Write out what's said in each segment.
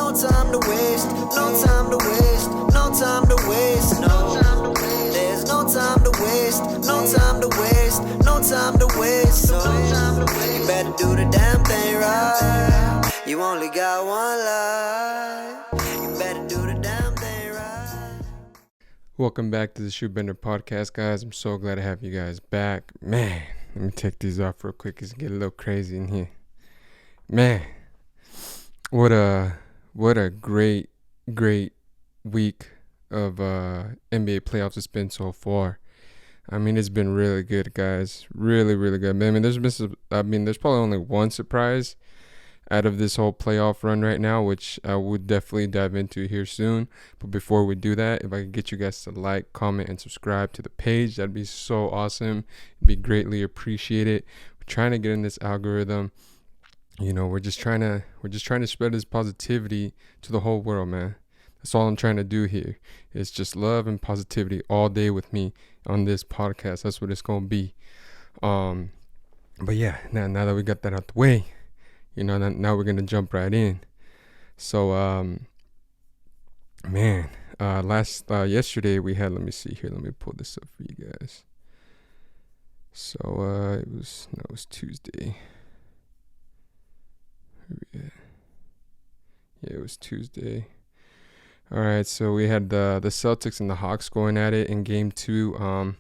no time to waste, no time to waste, no time to waste, no. There's no time to waste, no time to waste, no time to waste, so you better do the damn thing right. You only got one life. You better do the damn thing right. Welcome back to the ShoeBenderPod Podcast, guys. I'm so glad to have you guys back. Man, let me take these off real quick. It's getting a little crazy in here. Man, what a great week of NBA playoffs it's been so far. I mean, it's been really good, guys. Really good. I mean, there's probably only one surprise out of this whole playoff run right now, which I would definitely dive into here soon. But before we do that, if I could get you guys to like, comment, and subscribe to the page, that'd be so awesome. It'd be greatly appreciated. We're trying to get in this algorithm. You know, we're just trying to spread this positivity to the whole world, man. That's all I'm trying to do here. It's just love and positivity all day with me on this podcast. That's what it's gonna be. But yeah, now that we got that out the way, you know, now we're gonna jump right in. So, yesterday we had. Let me see here. Let me pull this up for you guys. So it was Tuesday. Yeah, it was Tuesday. All right, so we had the Celtics and the Hawks going at it in game 2.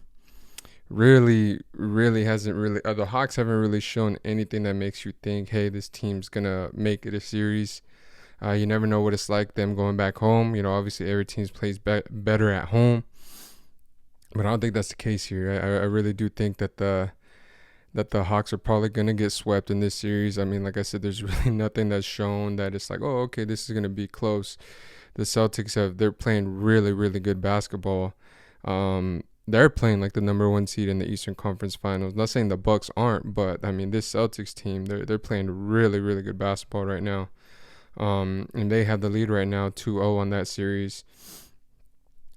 Really hasn't really the Hawks haven't really shown anything that makes you think, hey, this team's gonna make it a series. You never know what it's like them going back home. You know, obviously every team plays better at home, but I don't think that's the case here. I really do think that the Hawks are probably going to get swept in this series. I mean, like I said, there's really nothing that's shown that it's like, oh, okay, this is going to be close. The Celtics they're playing really good basketball. They're playing like the number 1 seed in the Eastern Conference Finals. Not saying the Bucks aren't, but I mean, this Celtics team, they're playing really good basketball right now. And they have the lead right now, 2-0 on that series.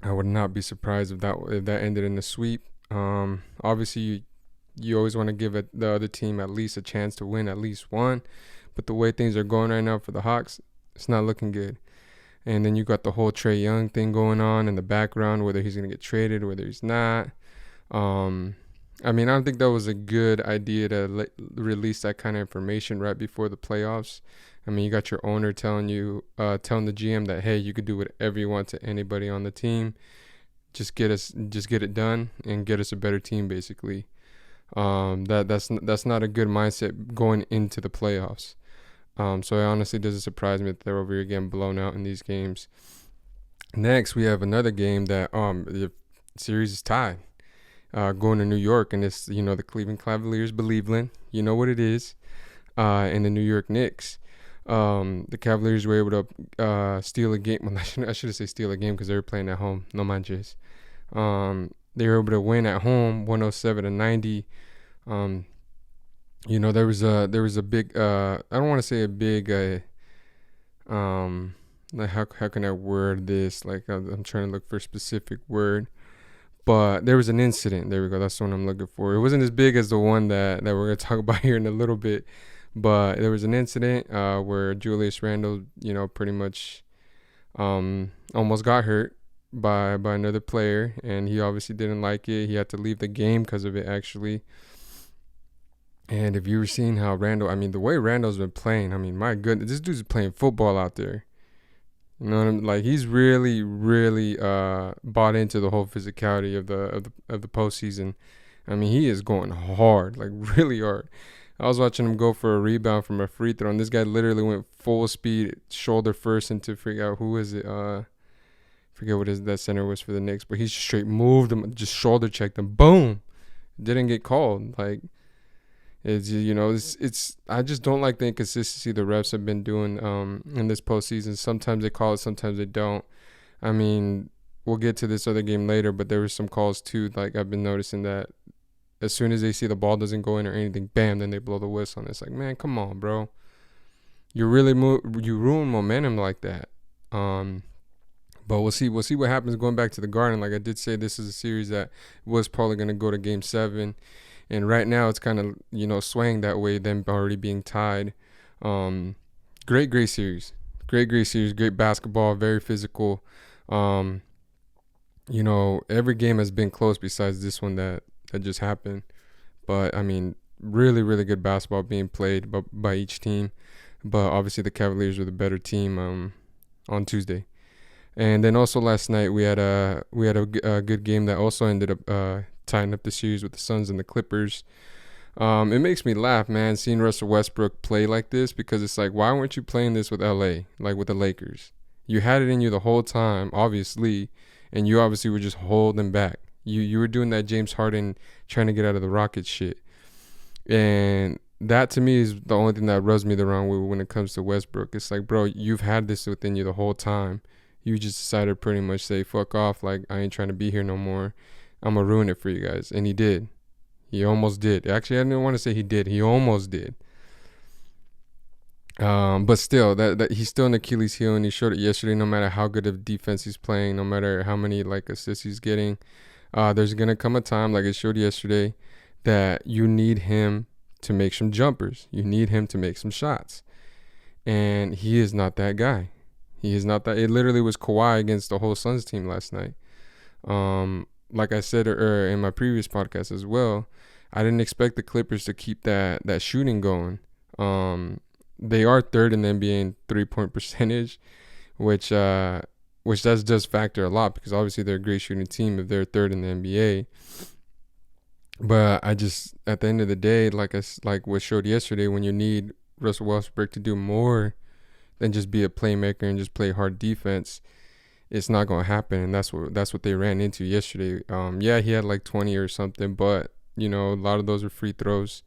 I would not be surprised if that ended in a sweep. Obviously, you always want to give the other team at least a chance to win at least one. But the way things are going right now for the Hawks, it's not looking good. And then you got the whole Trae Young thing going on in the background, whether he's going to get traded, whether he's not. I mean, I don't think that was a good idea to release that kind of information right before the playoffs. I mean, you got your owner telling the GM that, hey, you could do whatever you want to anybody on the team. Just get it done and get us a better team, basically. That's not a good mindset going into the playoffs. So it honestly doesn't surprise me that they're over here getting blown out in these games. Next, we have another game that the series is tied, going to New York, and it's, you know, the Cleveland Cavaliers, Believeland, you know what it is, and the New York Knicks. The Cavaliers were able to steal a game. Well, I should say steal a game because they were playing at home. No manches. They were able to win at home, 107-90. You know, there was a big. I don't want to say a big. Like how can I word this? Like I'm trying to look for a specific word, but there was an incident. There we go. That's the one I'm looking for. It wasn't as big as the one that we're gonna talk about here in a little bit, but there was an incident where Julius Randle, you know, pretty much almost got hurt by another player, and he obviously didn't like it. He had to leave the game because of it, actually. And if you were seeing how Randle, I mean, the way Randle's been playing, I mean, my goodness, this dude's playing football out there. You know what I mean? Like, he's really bought into the whole physicality of the postseason. I mean, he is going hard, like really hard. I was watching him go for a rebound from a free throw, and this guy literally went full speed, shoulder first, into figure out who is it. Forget what that center was for the Knicks, but he straight moved him, just shoulder checked him, boom, didn't get called. Like, it's, you know, it's I just don't like the inconsistency the refs have been doing in this postseason. Sometimes they call it, sometimes they don't. I mean, we'll get to this other game later, but there were some calls too. Like, I've been noticing that as soon as they see the ball doesn't go in or anything, bam, then they blow the whistle. And it's like, man, come on, bro. You ruin momentum like that. But we'll see what happens going back to the Garden. Like I did say, this is a series that was probably going to go to Game 7. And right now it's kind of, you know, swaying that way, them already being tied. Great series. great series, great basketball, very physical. Um, every game has been close besides this one that just happened. But I mean, really good basketball being played by each team. But obviously the Cavaliers were the better team on Tuesday. And then also last night we had a good game that also ended up tying up the series with the Suns and the Clippers. It makes me laugh, man, seeing Russell Westbrook play like this, because it's like, why weren't you playing this with LA, like with the Lakers? You had it in you the whole time, obviously, and you obviously were just holding back. You were doing that James Harden trying to get out of the Rockets shit. And that to me is the only thing that rubs me the wrong way when it comes to Westbrook. It's like, bro, you've had this within you the whole time. You just decided to pretty much say, fuck off, like, I ain't trying to be here no more. I'm going to ruin it for you guys. And he did. He almost did. Actually, I didn't want to say he did. He almost did. But still, that he's still an Achilles heel, and he showed it yesterday. No matter how good of defense he's playing, no matter how many like assists he's getting, there's gonna come a time, like it showed yesterday, that you need him to make some jumpers. You need him to make some shots, and he is not that guy. He is not that. It literally was Kawhi against the whole Suns team last night. Like I said in my previous podcast as well, I didn't expect the Clippers to keep that shooting going. They are third in the NBA in 3-point percentage, which does factor a lot, because obviously they're a great shooting team if they're third in the NBA. But I just, at the end of the day, like what showed yesterday, when you need Russell Westbrook to do more than just be a playmaker and just play hard defense, it's not gonna happen. And that's what they ran into yesterday. Yeah, he had like 20 or something, but a lot of those are free throws.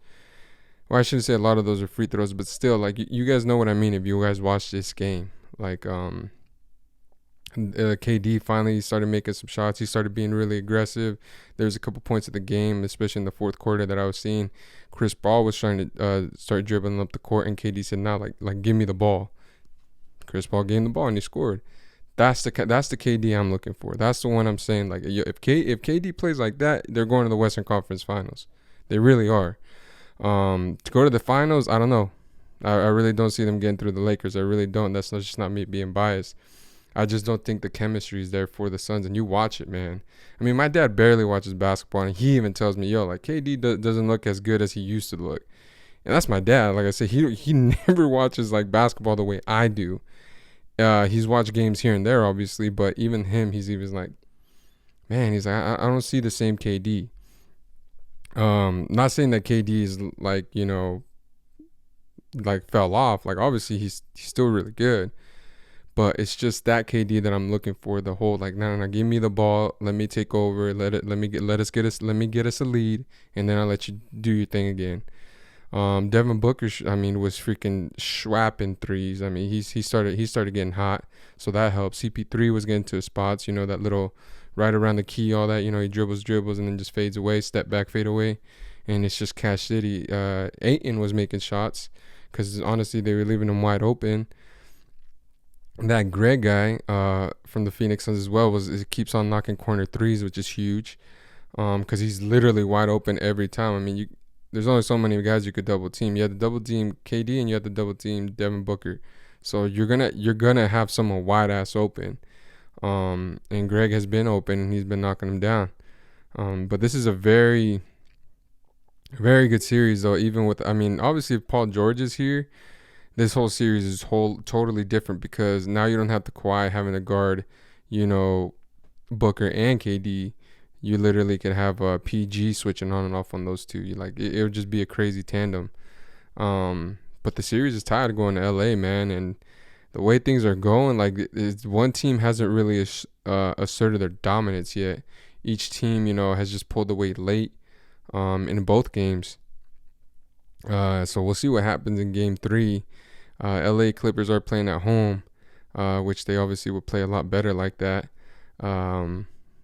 Well, I shouldn't say a lot of those are free throws, but still, like, you guys know what I mean if you guys watch this game. Like, KD finally started making some shots. He started being really aggressive. There was a couple points of the game, especially in the fourth quarter, that I was seeing Chris Paul was trying to start dribbling up the court, and KD said, "Nah, like give me the ball." Chris Paul gave him the ball, and he scored. That's the KD I'm looking for. That's the one I'm saying. Like, if KD plays like that, they're going to the Western Conference Finals. They really are. To go to the finals, I don't know. I really don't see them getting through the Lakers. I really don't. That's just not me being biased. I just don't think the chemistry is there for the Suns. And you watch it, man. I mean, my dad barely watches basketball, and he even tells me, yo, like, KD doesn't look as good as he used to look. And that's my dad. Like I said, he never watches like basketball the way I do. He's watched games here and there, obviously, but even him, he's even like, man, he's like, I don't see the same KD. Not saying that KD is like, like fell off. Like, obviously he's still really good, but it's just that KD that I'm looking for. The whole like, no, give me the ball, let me take over, let me get us a lead, and then I'll let you do your thing again. Devin Booker, was freaking schwapping threes. I mean, he started getting hot, so that helped. CP3 was getting to his spots, that little right around the key, all that, he dribbles, and then just fades away, step back, fade away, and it's just Cash City. Ayton was making shots, because honestly, they were leaving him wide open. That Greg guy, from the Phoenix Suns as well, keeps on knocking corner threes, which is huge, because he's literally wide open every time. I mean, there's only so many guys you could double team. You have to double team KD, and you have to double team Devin Booker. So you're gonna have someone wide ass open. And Greg has been open, and he's been knocking him down. But this is a very, very good series, though. Even with, obviously, if Paul George is here, this whole series is totally different, because now you don't have the Kawhi having to guard, Booker and KD. You literally could have a PG switching on and off on those two. It would just be a crazy tandem. But the series is tied going to LA, man, and the way things are going, like, one team hasn't really asserted their dominance yet. Each team, has just pulled away late, in both games. So we'll see what happens in Game 3. LA Clippers are playing at home, which they obviously would play a lot better like that.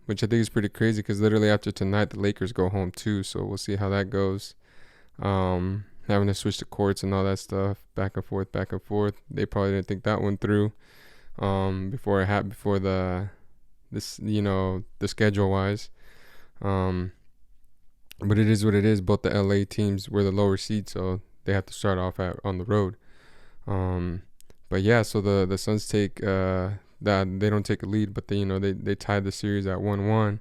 Which I think is pretty crazy, because literally after tonight, the Lakers go home too. So we'll see how that goes. Having to switch the courts and all that stuff, back and forth. They probably didn't think that one through before the schedule wise. But it is what it is. Both the LA teams were the lower seed, so they have to start off on the road. But yeah, so the Suns take that they don't take a lead, but they tied the series at 1-1.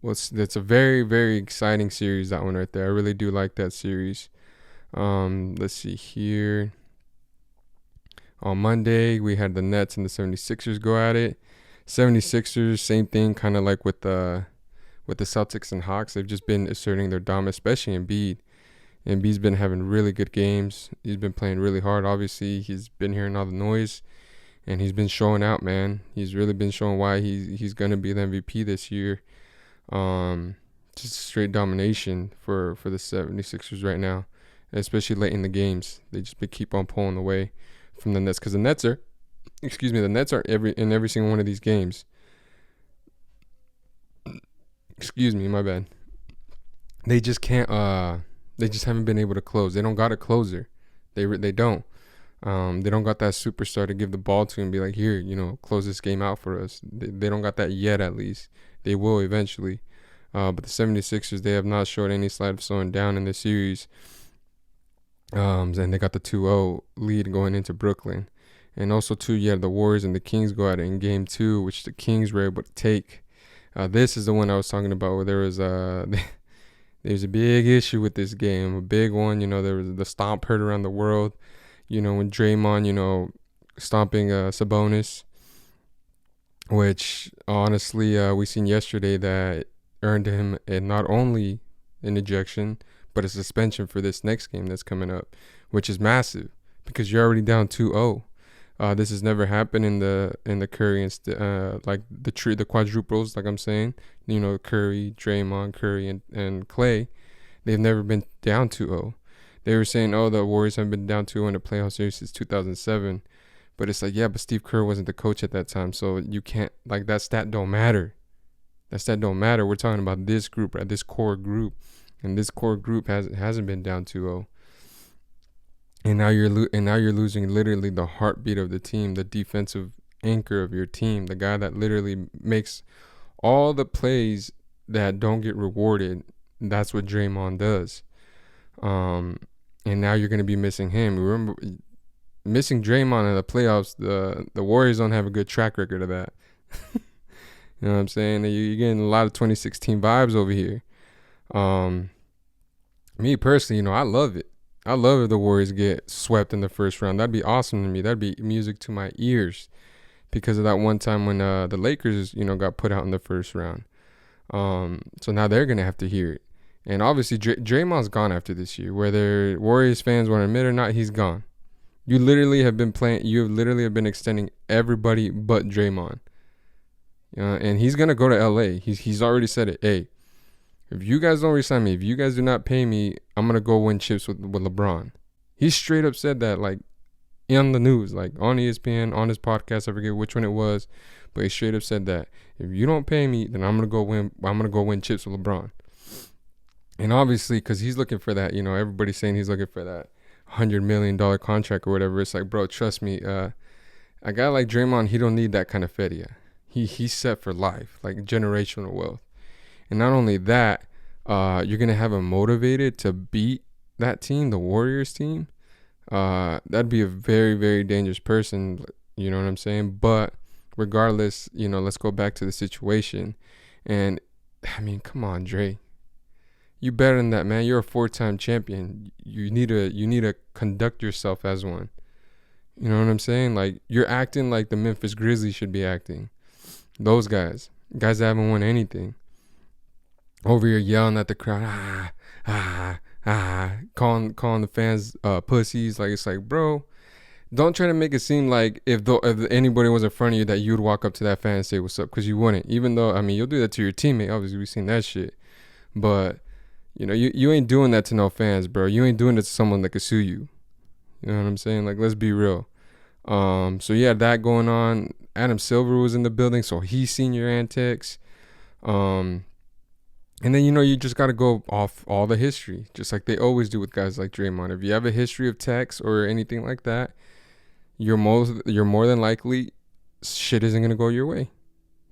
That's a very, very exciting series, that one right there. I really do like that series. Let's see here. On Monday, we had the Nets and the 76ers go at it. 76ers, same thing, kind of like with the Celtics and Hawks. They've just been asserting their dominance, especially Embiid. Embiid's been having really good games. He's been playing really hard. Obviously, he's been hearing all the noise, and he's been showing out, man. He's really been showing why he's going to be the MVP this year. Just straight domination for the 76ers right now, especially late in the games. They just keep on pulling away from the Nets, because the Nets are in every single one of these games. Excuse me, my bad. They just can't. They just haven't been able to close. They don't got a closer. They don't. They don't got that superstar to give the ball to and be like, here, close this game out for us. They don't got that yet, at least. They will eventually. But the 76ers, they have not showed any sign of slowing down in this series. And they got the 2-0 lead going into Brooklyn. And also, too, you had the Warriors and the Kings go at it in Game 2, which the Kings were able to take. This is the one I was talking about, where there was there's a big issue with this game, a big one. There was the stomp heard around the world. When Draymond, stomping Sabonis, which honestly we seen yesterday that earned him not only an ejection, but a suspension for this next game that's coming up, which is massive because you're already down 2-0. This has never happened in the Curry and like the quadruples, like I'm saying. Curry, Draymond, Curry, and Clay. They've never been down 2-0. They were saying, the Warriors haven't been down 2-0 in a playoff series since 2007. But it's like, yeah, but Steve Kerr wasn't the coach at that time, so you can't, like, that stat don't matter. That stat don't matter. We're talking about this group, right? This core group. And this core group hasn't been down 2-0. And now you're losing literally the heartbeat of the team, the defensive anchor of your team, the guy that literally makes all the plays that don't get rewarded. That's what Draymond does. And now you're going to be missing him. Remember, missing Draymond in the playoffs, the Warriors don't have a good track record of that. You know what I'm saying? You're getting a lot of 2016 vibes over here. Me personally, I love it. I love if the Warriors get swept in the first round. That'd be awesome to me. That'd be music to my ears because of that one time when the Lakers, got put out in the first round. So now they're going to have to hear it. And obviously, Draymond's gone after this year. Whether Warriors fans want to admit or not, he's gone. You literally have been extending everybody but Draymond. And he's going to go to LA. He's already said it. Hey, if you guys don't resign me, if you guys do not pay me, I'm going to go win chips with LeBron. He straight up said that, like, on the news, like on ESPN, on his podcast. I forget which one it was, but he straight up said that if you don't pay me, then I'm going to go win chips with LeBron. And obviously, because he's looking for that, everybody's saying he's looking for that $100 million contract or whatever. It's like, bro, trust me, a guy like Draymond, he don't need that kind of feria. He's set for life, like generational wealth. And not only that, you're going to have him motivated to beat that team, the Warriors team. That'd be a very, very dangerous person. You know what I'm saying? But regardless, let's go back to the situation. And, I mean, come on, Dre. You better than that, man. You're a 4-time champion. You need to conduct yourself as one. You know what I'm saying? Like, you're acting like the Memphis Grizzlies should be acting. Those guys that haven't won anything. Over here yelling at the crowd, calling the fans pussies. Like, it's like, bro, don't try to make it seem like if anybody was in front of you that you'd walk up to that fan and say what's up, because you wouldn't. Even though, I mean, you'll do that to your teammate. Obviously, we've seen that shit. But you ain't doing that to no fans, bro. You ain't doing it to someone that could sue you. You know what I'm saying? Like, let's be real. So you had that going on. Adam Silver was in the building, so he's seen your antics. And then, you just got to go off all the history, just like they always do with guys like Draymond. If you have a history of texts or anything like that, you're more than likely shit isn't going to go your way.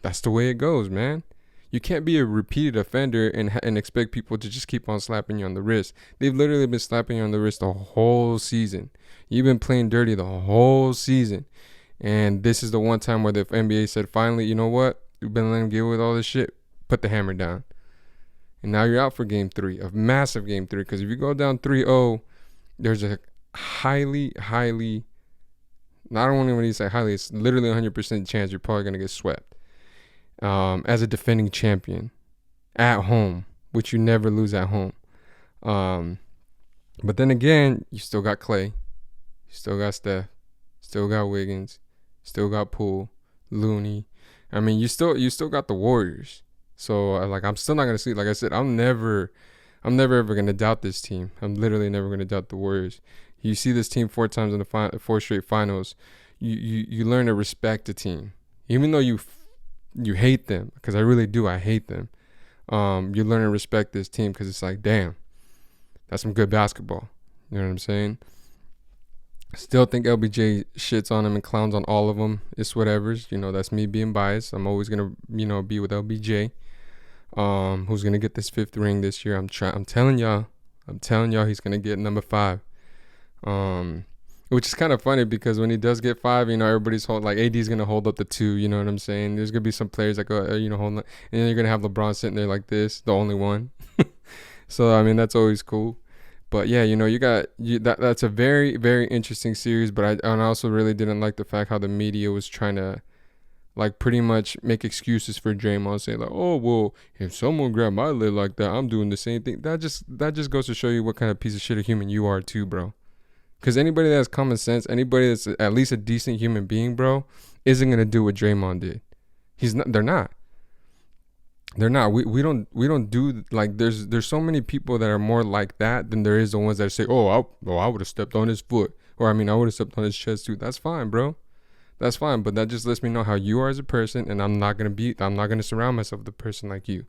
That's the way it goes, man. You can't be a repeated offender and expect people to just keep on slapping you on the wrist. They've literally been slapping you on the wrist the whole season. You've been playing dirty the whole season. And this is the one time where the NBA said, finally, you know what? We've been letting them get with all this shit. Put the hammer down. And now you're out for game 3, a massive game 3. Because if you go down 3-0, there's a highly, not only when you say highly, it's literally 100% chance you're probably going to get swept. As a defending champion at home, which you never lose at home. But then again, you still got Clay. You still got Steph. Still got Wiggins. Still got Poole. Looney. I mean, you still got the Warriors. So, I'm still not going to sleep. Like I said, I'm never ever going to doubt this team. I'm literally never going to doubt the Warriors. You see this team 4 times in the 4 straight finals. You learn to respect the team. Even though you hate them, because I really do. I hate them. You learn to respect this team because it's like, damn, that's some good basketball. You know what I'm saying? Still think LBJ shits on him and clowns on all of them. It's whatever's. That's me being biased. I'm always going to, be with LBJ. Who's going to get this 5th ring this year. I'm telling y'all he's going to get number 5. Which is kind of funny because when he does get 5, everybody's AD's going to hold up the 2, you know what I'm saying? There's going to be some players that go, holding up. And then you're going to have LeBron sitting there like this, the only one. So, I mean, that's always cool. But yeah, that's a very, very interesting series. But I also really didn't like the fact how the media was trying to pretty much make excuses for Draymond, saying oh, well, if someone grabbed my lid like that, I'm doing the same thing. That just goes to show you what kind of piece of shit of human you are too, bro. Because anybody that has common sense, anybody that's at least a decent human being, bro, isn't going to do what Draymond did. They're not. We don't do, there's so many people that are more like that than there is the ones that say, I would have stepped on his foot. Or, I would have stepped on his chest too. That's fine, bro. That's fine. But that just lets me know how you are as a person. And I'm not going to surround myself with a person like you.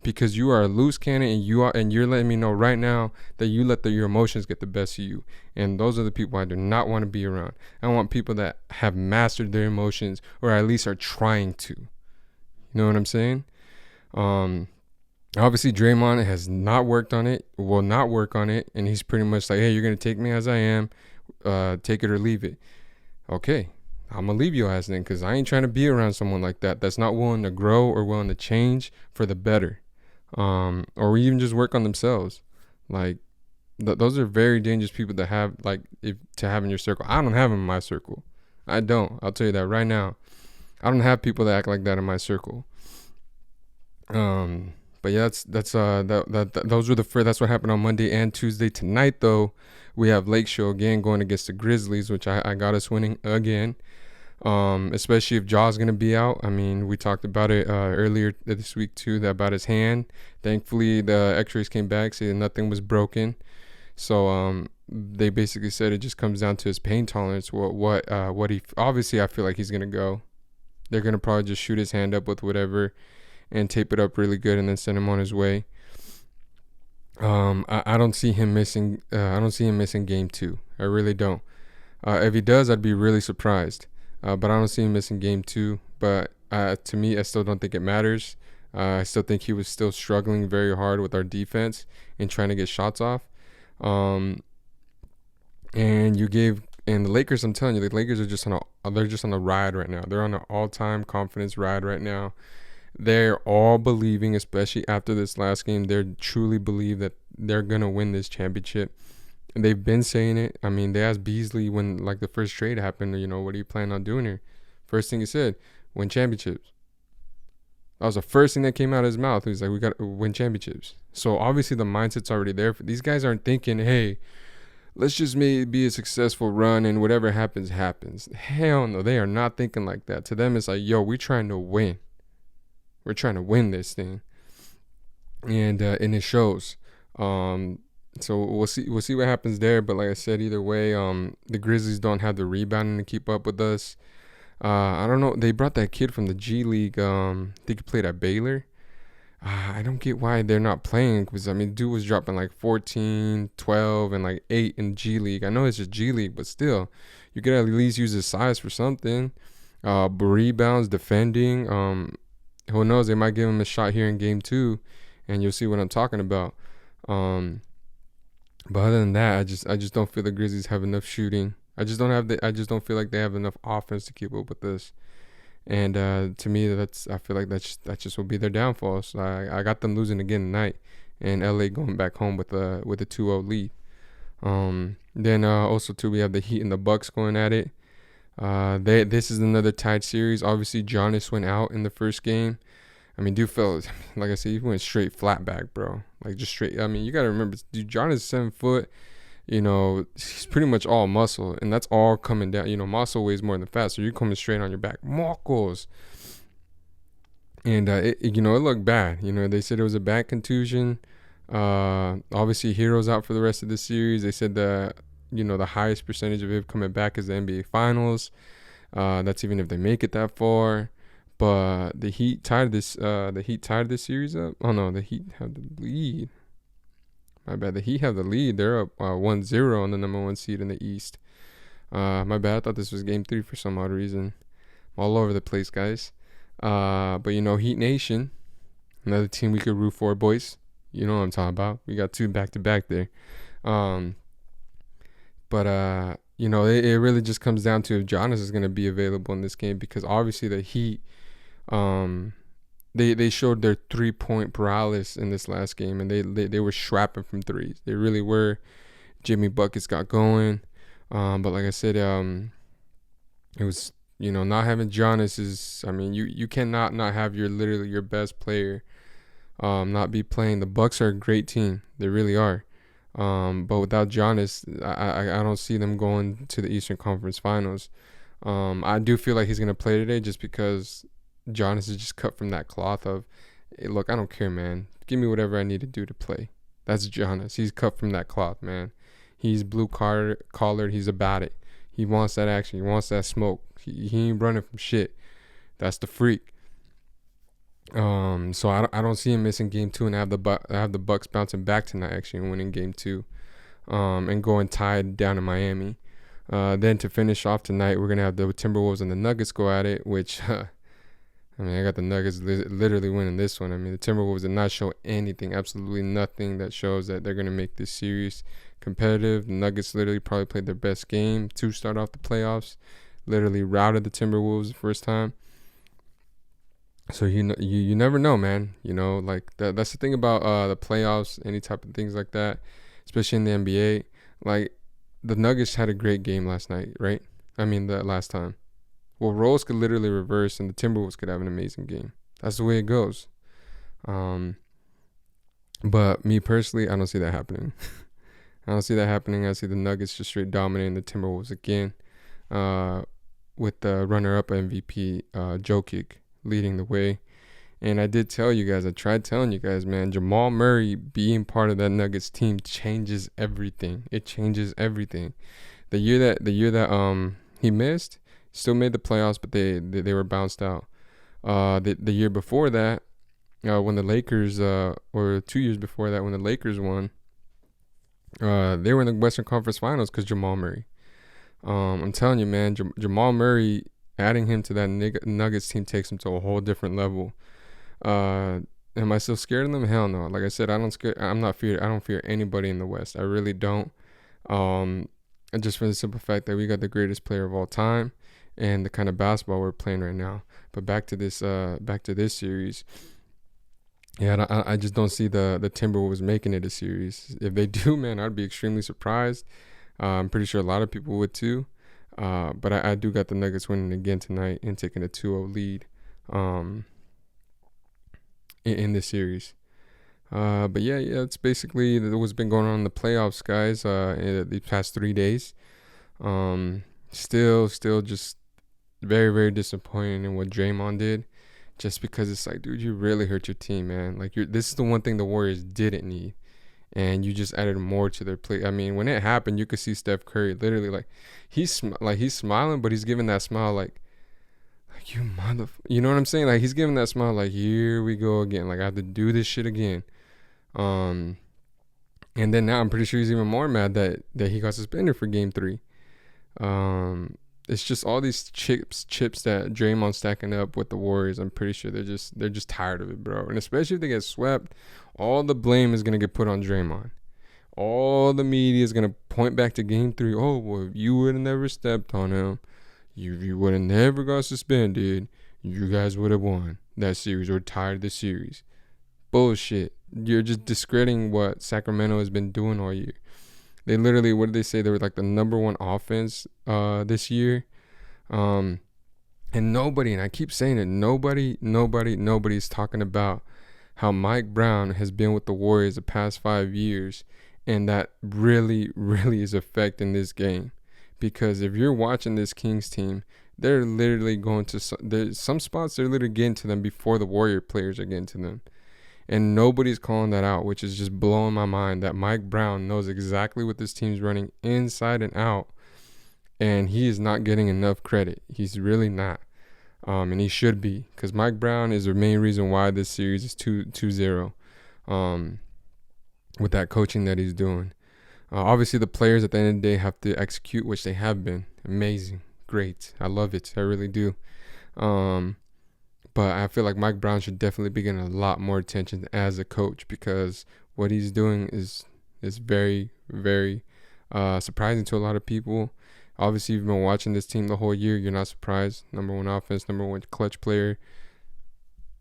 Because you are a loose cannon and you're letting me know right now that you let your emotions get the best of you. And those are the people I do not want to be around. I want people that have mastered their emotions or at least are trying to. You know what I'm saying? Obviously Draymond has not worked on it, will not work on it. And he's pretty much like, hey, you're going to take me as I am, take it or leave it. Okay. I'm going to leave your ass then because I ain't trying to be around someone like that that's not willing to grow or willing to change for the better. Or even just work on themselves. Those are very dangerous people to have, to have in your circle. I don't have them in my circle. I don't. I'll tell you that right now. I don't have people that act like that in my circle. But yeah, that's those were that's what happened on Monday and Tuesday. Tonight though, we have Lake Show again going against the Grizzlies, which I got us winning again. Especially if Jaw's gonna be out. I mean, we talked about it earlier this week too, about his hand. Thankfully, the X-rays came back, saying nothing was broken. So they basically said it just comes down to his pain tolerance. What he obviously, I feel like he's gonna go. They're gonna probably just shoot his hand up with whatever, and tape it up really good, and then send him on his way. I don't see him missing. I don't see him missing game 2. I really don't. If he does, I'd be really surprised. But I don't see him missing game 2. But to me, I still don't think it matters. I still think he was still struggling very hard with our defense and trying to get shots off. And the Lakers, I'm telling you, the Lakers are just on a ride right now. They're on an all-time confidence ride right now. They're all believing, especially after this last game, they truly believe that they're gonna win this championship. And they've been saying it. I mean, they asked Beasley when the first trade happened, what are you planning on doing here? First thing he said, win championships. That was the first thing that came out of his mouth. He was like, we got to win championships. So obviously the mindset's already there. These guys aren't thinking, hey, let's just be a successful run and whatever happens, happens. Hell no, they are not thinking like that. To them, it's like, yo, we're trying to win. We're trying to win this thing. And it shows. So we'll see what happens there. But like I said, either way, the Grizzlies don't have the rebounding to keep up with us. I don't know. They brought that kid from the G League. I think he played at Baylor. I don't get why they're not playing. Because, dude was dropping 14, 12, and 8 in G League. I know it's just G League, but still, you could at least use his size for something. Rebounds, defending. who knows? They might give him a shot here in game 2, and you'll see what I'm talking about. But other than that, I just don't feel the Grizzlies have enough shooting. I just don't feel like they have enough offense to keep up with this. And to me, I feel like that just will be their downfall. So I got them losing again tonight, and LA going back home with a 2-0 lead. Then also too, we have the Heat and the Bucks going at it. This is another tied series. Obviously, Giannis went out in the first game. I mean, dude felt, like I said, he went straight flat back, bro. Like, just straight. I mean, you got to remember, dude, Giannis is 7 foot. You know, he's pretty much all muscle, and that's all coming down. You know, muscle weighs more than fat, so you're coming straight on your back. Marcos. And, it looked bad. You know, they said it was a bad contusion. Obviously, Hero's out for the rest of the series. They said that, the highest percentage of him coming back is the NBA Finals. That's even if they make it that far. But the Heat tied this series up. Oh no, the Heat have the lead. My bad. The Heat have the lead. They're up 1-0 on the number 1 seed in the East. My bad. I thought this was game 3 for some odd reason. I'm all over the place, guys. But Heat Nation, another team we could root for, boys. You know what I'm talking about. We got 2 back-to-back there. It really just comes down to if Giannis is going to be available in this game, because obviously the Heat, they showed their 3-point paralysis in this last game, and they were schwapping from threes. They really were. Jimmy buckets got going, but like I said, it was not having Giannis is. I mean, you cannot not have your best player not be playing. The Bucks are a great team. They really are. But without Giannis, I don't see them going to the Eastern Conference Finals. I do feel like he's going to play today just because Giannis is just cut from that cloth of, hey, look, I don't care, man. Give me whatever I need to do to play. That's Giannis. He's cut from that cloth, man. He's blue-collared. He's about it. He wants that action. He wants that smoke. He ain't running from shit. That's the freak. So I don't see him missing game 2, and I have the Bucks bouncing back tonight actually and winning game 2, and going tied down in Miami. Then to finish off tonight, we're gonna have the Timberwolves and the Nuggets go at it, which I got the Nuggets literally winning this one. I mean, the Timberwolves did not show anything, absolutely nothing that shows that they're gonna make this series competitive. The Nuggets literally probably played their best game to start off the playoffs. Literally routed the Timberwolves the first time. So you never know, man. Like that's the thing about the playoffs, any type of things like that, especially in the NBA. Like the Nuggets had a great game last night, right? I mean, the last time. Well, roles could literally reverse, and the Timberwolves could have an amazing game. That's the way it goes. But me personally, I don't see that happening. I don't see that happening. I see the Nuggets just straight dominating the Timberwolves again, with the runner-up MVP Jokic leading the way. And I did tell you guys, I tried telling you guys, man, Jamal Murray being part of that Nuggets team changes everything. It changes everything. The year that he missed, still made the playoffs, but they were bounced out. The year before that, when the Lakers, or 2 years before that, when the Lakers won, they were in the Western Conference Finals because Jamal Murray. I'm telling you, man, Jamal Murray, adding him to that Nuggets team takes him to a whole different level. Am I still scared of them? Hell no. Like I said, I don't fear anybody in the West. I really don't. Just for the simple fact that we got the greatest player of all time and the kind of basketball we're playing right now. But back to this series. Yeah, I just don't see the Timberwolves making it a series. If they do, man, I'd be extremely surprised. I'm pretty sure a lot of people would too. But I do got the Nuggets winning again tonight and taking a 2-0 lead in this series. But yeah, it's basically what's been going on in the playoffs, guys, in the past 3 days. Still just very, very disappointing in what Draymond did, just because it's like, dude, you really hurt your team, man. Like, this is the one thing the Warriors didn't need, and you just added more to their play. I mean, when it happened, you could see Steph Curry literally like he's smiling, but he's giving that smile like you you know what I'm saying? Like, he's giving that smile like, here we go again. Like, I have to do this shit again. And then now I'm pretty sure he's even more mad that he got suspended for game 3. it's just all these chips that Draymond's stacking up with the Warriors. I'm pretty sure they're just tired of it, bro. And especially if they get swept, all the blame is gonna get put on Draymond. All the media is gonna point back to Game 3. Oh, well, you would have never stepped on him. You would have never got suspended. You guys would have won that series or tied the series. Bullshit. You're just discrediting what Sacramento has been doing all year. They literally, what did they say? They were like the number one offense this year. And nobody, and I keep saying it, nobody's talking about how Mike Brown has been with the Warriors the past 5 years, and that really is affecting this game. Because if you're watching this Kings team, they're literally going to some spots, they're literally getting to them before the Warrior players are getting to them. And nobody's calling that out, which is just blowing my mind that Mike Brown knows exactly what this team's running inside and out. And he is not getting enough credit. He's really not. And he should be, because Mike Brown is the main reason why this series is 2-0 with that coaching that he's doing. Obviously, the players at the end of the day have to execute, which they have been. Amazing. Great. I love it. I really do. But I feel like Mike Brown should definitely be getting a lot more attention as a coach, because what he's doing is very, very surprising to a lot of people. Obviously, you've been watching this team the whole year. You're not surprised. Number one offense, number one clutch player.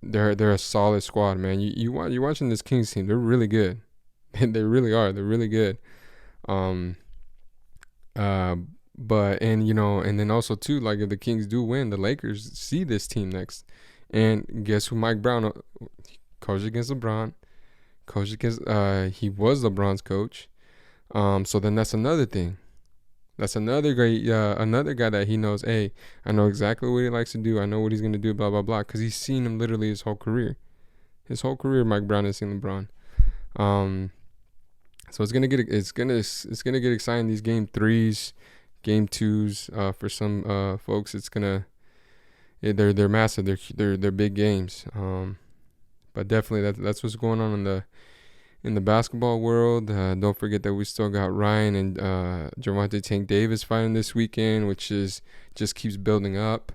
They're a solid squad, man. You're watching this Kings team. They're really good. They really are. They're really good. But and then also too, like, if the Kings do win, the Lakers see this team next, and guess who Mike Brown coached against LeBron, he was LeBron's coach. So then that's another thing. That's another guy that he knows. Hey, I know exactly what he likes to do. I know what he's gonna do. Blah blah blah. Because he's seen him literally his whole career. Mike Brown has seen LeBron. So it's gonna get exciting. These game 3s, game 2s. For some folks, they're massive. They're big games. But definitely that's what's going on in the basketball world. Don't forget that we still got Ryan and Gervonta Tank Davis fighting this weekend, which just keeps building up.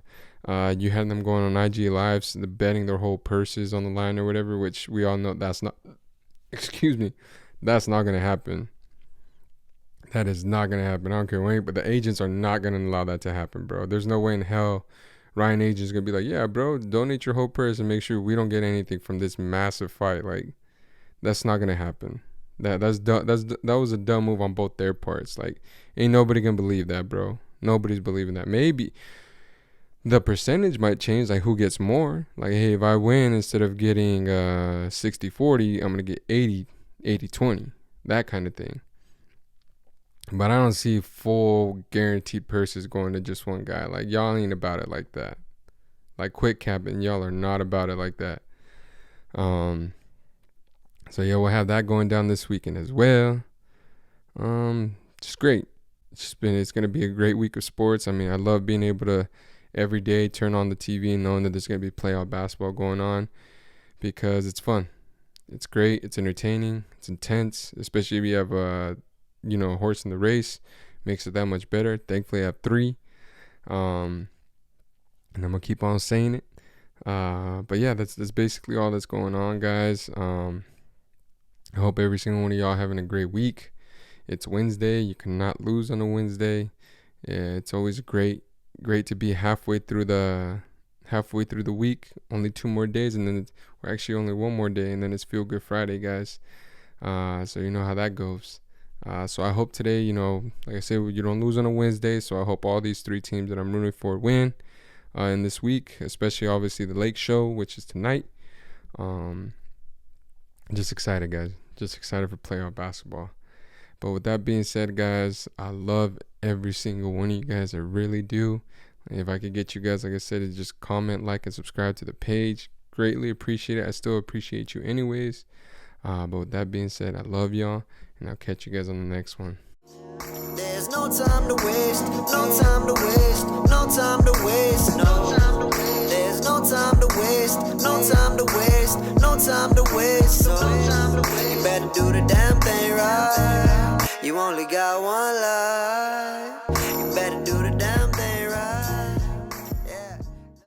You had them going on IG Lives, betting their whole purses on the line or whatever, which we all know that's not going to happen. That is not going to happen. I don't care when, but the agents are not going to allow that to happen, bro. There's no way in hell Ryan agent's going to be like, yeah, bro, donate your whole purse and make sure we don't get anything from this massive fight. Like, that's not going to happen. That was a dumb move on both their parts. Like, ain't nobody going to believe that, bro. Nobody's believing that. Maybe the percentage might change, like who gets more. Like, hey, if I win, instead of getting 60-40, I'm going to get 80-20, that kind of thing. But I don't see full guaranteed purses going to just one guy. Like, y'all ain't about it like that. Like, quit capping. Y'all are not about it like that. So yeah, we'll have that going down this weekend as well. Just great. It's gonna be a great week of sports. I mean, I love being able to every day turn on the TV and knowing that there's gonna be playoff basketball going on, because it's fun. It's great. It's entertaining. It's intense, especially if you have a horse in the race. Makes it that much better. Thankfully, I have 3. And I'm gonna keep on saying it. But yeah, that's basically all that's going on, guys. I hope every single one of y'all having a great week. It's Wednesday. You cannot lose on a Wednesday. Yeah, it's always great to be halfway through the week. Only 2 more days, and then we're actually only 1 more day, and then it's Feel Good Friday, guys. So you know how that goes. So I hope today, like I said, you don't lose on a Wednesday. So I hope all these 3 teams that I'm rooting for win in this week, especially obviously the Lake Show, which is tonight. Just excited, guys. Just excited for playoff basketball. But with that being said, guys, I love every single one of you guys. I really do. If I could get you guys, like I said, to just comment, like, and subscribe to the page. Greatly appreciate it. I still appreciate you anyways. But with that being said, I love y'all, and I'll catch you guys on the next one. There's no time to waste, no time to waste, no time to waste, no. There's no time to waste, no time to waste, no time to waste. So you better do the damn thing right. You only got one life.